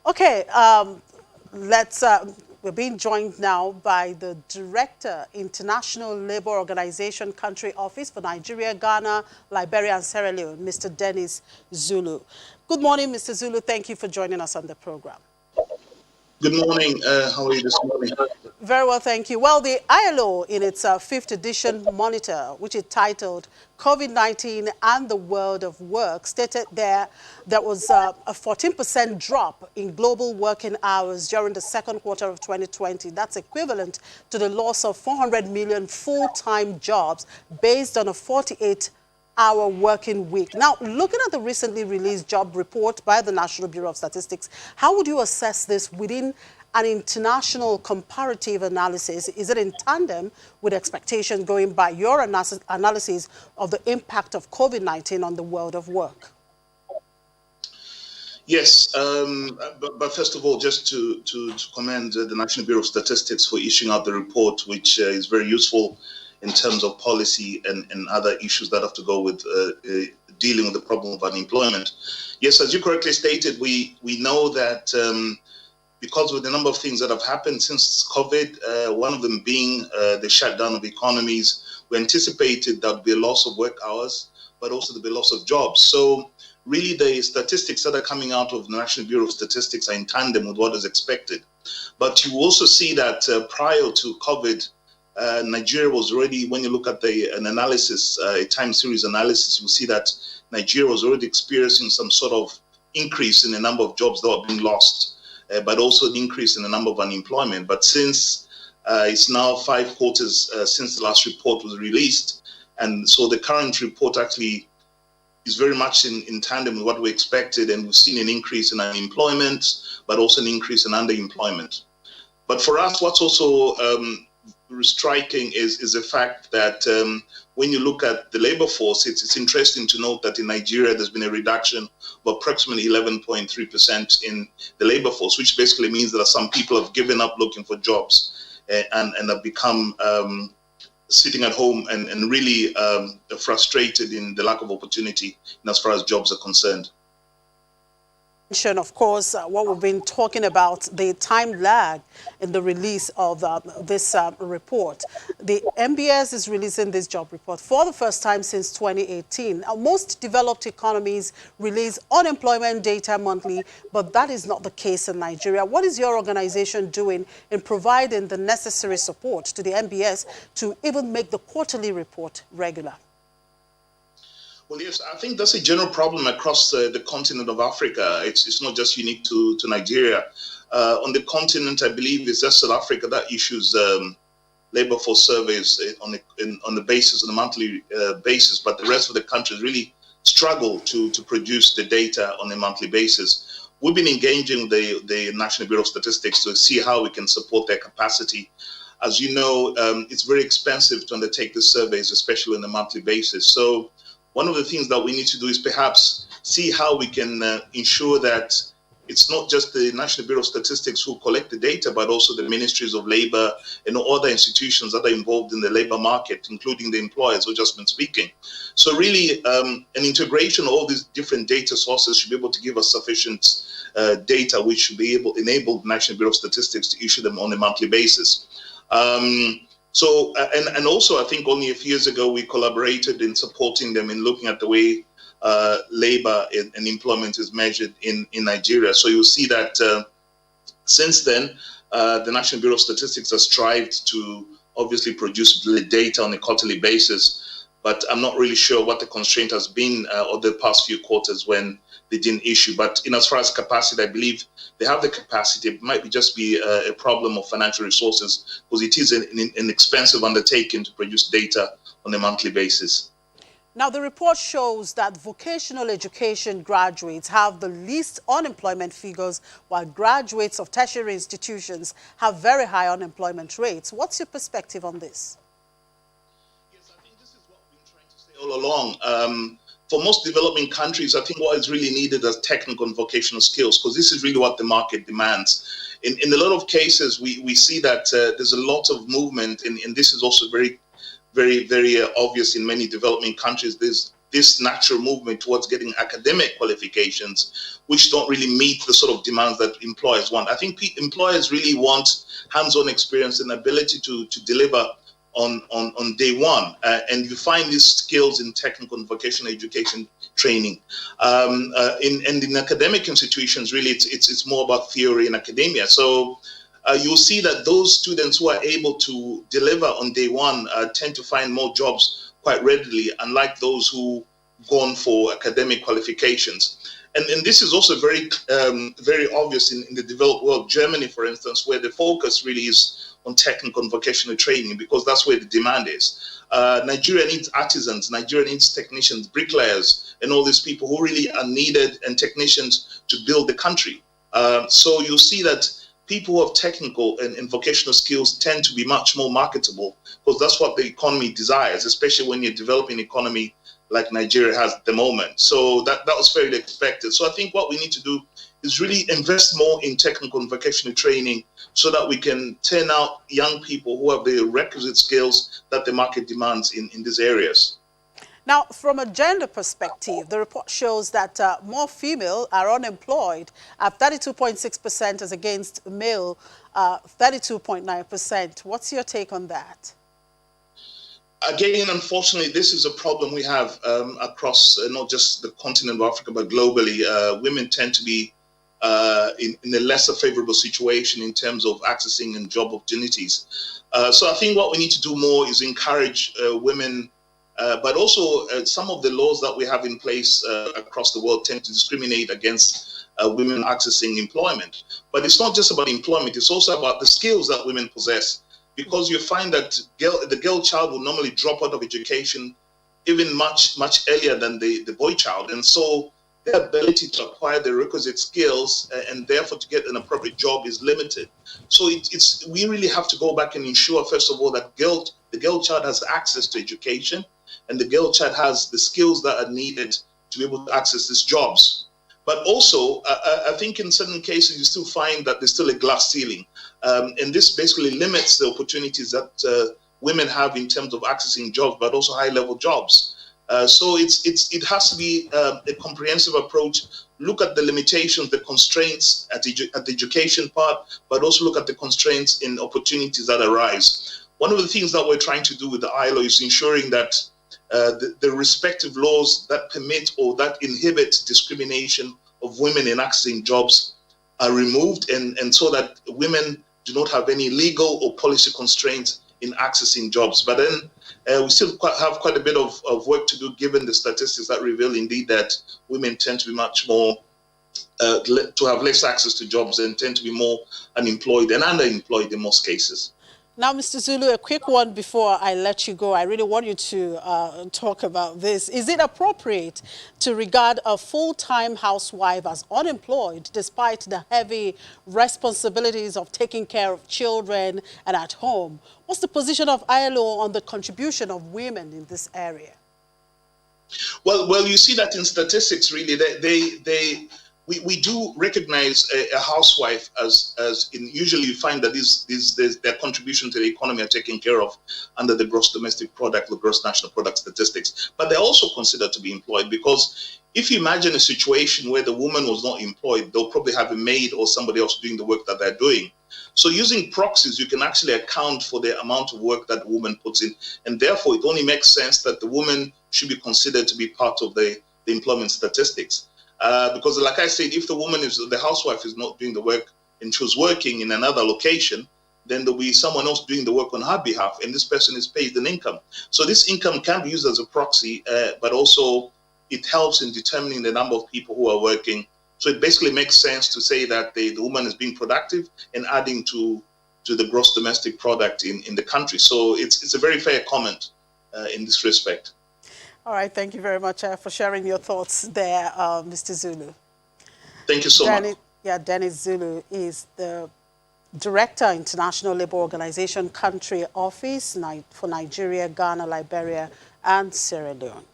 Okay, we're being joined now by the Director, International Labour Organization Country Office for Nigeria, Ghana, Liberia, and Sierra Leone, Mr. Dennis Zulu. Good morning, Mr. Zulu. Thank you for joining us on the program. Good morning. How are you this morning? Very well, thank you. Well, the ILO, in its fifth edition monitor, which is titled COVID-19 and the World of Work, stated there was a 14% drop in global working hours during the second quarter of 2020. That's equivalent to the loss of 400 million full-time jobs based on a 48-hour working week. Now, looking at the recently released job report by the National Bureau of Statistics, how would you assess this within an international comparative analysis? Is it in tandem with expectations going by your analysis of the impact of COVID-19 on the world of work? Yes, but first of all, just to commend the National Bureau of Statistics for issuing out the report, which is very useful in terms of policy and other issues that have to go with dealing with the problem of unemployment. Yes, as you correctly stated, we know that because of the number of things that have happened since COVID, one of them being the shutdown of economies, we anticipated that would be a loss of work hours, but also there'd be a loss of jobs. So really the statistics that are coming out of the National Bureau of Statistics are in tandem with what is expected. But you also see that prior to COVID, Nigeria was already, when you look at an analysis, a time series analysis, you'll see that Nigeria was already experiencing some sort of increase in the number of jobs that were being lost. But also an increase in the number of unemployment. But since it's now 5 quarters since the last report was released, and so the current report actually is very much in tandem with what we expected, and we've seen an increase in unemployment, but also an increase in underemployment. But for us, what's also striking is the fact that when you look at the labor force, it's interesting to note that in Nigeria, there's been a reduction of approximately 11.3% in the labor force, which basically means that some people have given up looking for jobs and have become sitting at home and really frustrated in the lack of opportunity as far as jobs are concerned. Of course, what we've been talking about, the time lag in the release of this report. The MBS is releasing this job report for the first time since 2018. Now, most developed economies release unemployment data monthly, but that is not the case in Nigeria. What is your organization doing in providing the necessary support to the MBS to even make the quarterly report regular? Well, yes, I think that's a general problem across the continent of Africa. It's not just unique to Nigeria. On the continent, I believe it's just South Africa that issues labor force surveys on the basis, on a monthly basis, but the rest of the countries really struggle to produce the data on a monthly basis. We've been engaging the National Bureau of Statistics to see how we can support their capacity. As you know, it's very expensive to undertake the surveys, especially on a monthly basis. So one of the things that we need to do is perhaps see how we can ensure that it's not just the National Bureau of Statistics who collect the data, but also the ministries of labor and other institutions that are involved in the labor market, including the employers who've just been speaking. So really, an integration of all these different data sources should be able to give us sufficient data, which should be able to enable the National Bureau of Statistics to issue them on a monthly basis. So, and also, I think only a few years ago, we collaborated in supporting them in looking at the way labor and employment is measured in Nigeria. So you'll see that since then, the National Bureau of Statistics has strived to obviously produce data on a quarterly basis, but I'm not really sure what the constraint has been over the past few quarters when they didn't issue. But in as far as capacity, I believe they have the capacity. It might just be a problem of financial resources, because it is an expensive undertaking to produce data on a monthly basis. Now, the report shows that vocational education graduates have the least unemployment figures, while graduates of tertiary institutions have very high unemployment rates. What's your perspective on this? Yes, I think this is what we've been trying to say all along. For most developing countries, I think what is really needed is technical and vocational skills, because this is really what the market demands. In a lot of cases, we see that there's a lot of movement, and this is also very obvious in many developing countries. There's this natural movement towards getting academic qualifications, which don't really meet the sort of demands that employers want. I think employers really want hands-on experience and ability to deliver on day one, and you find these skills in technical and vocational education training. In academic institutions, really, it's more about theory and academia. So you'll see that those students who are able to deliver on day one tend to find more jobs quite readily, unlike those who gone for academic qualifications. And this is also very obvious in the developed world. Germany, for instance, where the focus really is on technical and vocational training, because that's where the demand is. Nigeria needs artisans, Nigeria needs technicians, bricklayers, and all these people who really are needed, and technicians to build the country. So you'll see that people who have technical and vocational skills tend to be much more marketable, because that's what the economy desires, especially when you're developing an economy like Nigeria has at the moment. So that was fairly expected. So I think what we need to do is really invest more in technical and vocational training, so that we can turn out young people who have the requisite skills that the market demands in these areas. Now, from a gender perspective, the report shows that more female are unemployed at 32.6% as against male 32.9%. What's your take on that? Again, unfortunately, this is a problem we have across not just the continent of Africa, but globally. Women tend to be in a lesser favorable situation in terms of accessing and job opportunities. So I think what we need to do more is encourage women, but also some of the laws that we have in place across the world tend to discriminate against women accessing employment. But it's not just about employment, it's also about the skills that women possess. Because you find that the girl child will normally drop out of education even much earlier than the boy child. And so their ability to acquire the requisite skills and therefore to get an appropriate job is limited. So we really have to go back and ensure, first of all, that the girl child has access to education, and the girl child has the skills that are needed to be able to access these jobs. But also, I think in certain cases, you still find that there's still a glass ceiling. And this basically limits the opportunities that women have in terms of accessing jobs, but also high-level jobs. So it has to be a comprehensive approach. Look at the limitations, the constraints at the education part, but also look at the constraints in opportunities that arise. One of the things that we're trying to do with the ILO is ensuring that the respective laws that permit or that inhibit discrimination of women in accessing jobs are removed, and so that women do not have any legal or policy constraints in accessing jobs. But then we still have quite a bit of work to do, given the statistics that reveal indeed that women tend to be much more, to have less access to jobs, and tend to be more unemployed and underemployed in most cases. Now, Mr. Zulu, a quick one before I let you go. I really want you to talk about this. Is it appropriate to regard a full-time housewife as unemployed despite the heavy responsibilities of taking care of children and at home? What's the position of ILO on the contribution of women in this area? Well, you see that in statistics, really, we do recognize a housewife as usually you find that their contribution to the economy are taken care of under the gross domestic product, the gross national product statistics. But they're also considered to be employed, because if you imagine a situation where the woman was not employed, they'll probably have a maid or somebody else doing the work that they're doing. So using proxies, you can actually account for the amount of work that the woman puts in. And therefore, it only makes sense that the woman should be considered to be part of the employment statistics. Because like I said, if the housewife is not doing the work and she was working in another location, then there'll be someone else doing the work on her behalf, and this person is paid an income. So this income can be used as a proxy, but also it helps in determining the number of people who are working. So it basically makes sense to say that the woman is being productive and adding to the gross domestic product in the country. So it's a very fair comment in this respect. All right, thank you very much for sharing your thoughts there, Mr. Zulu. Thank you so much. Yeah, Dennis Zulu is the Director, International Labour Organization Country Office for Nigeria, Ghana, Liberia, and Sierra Leone.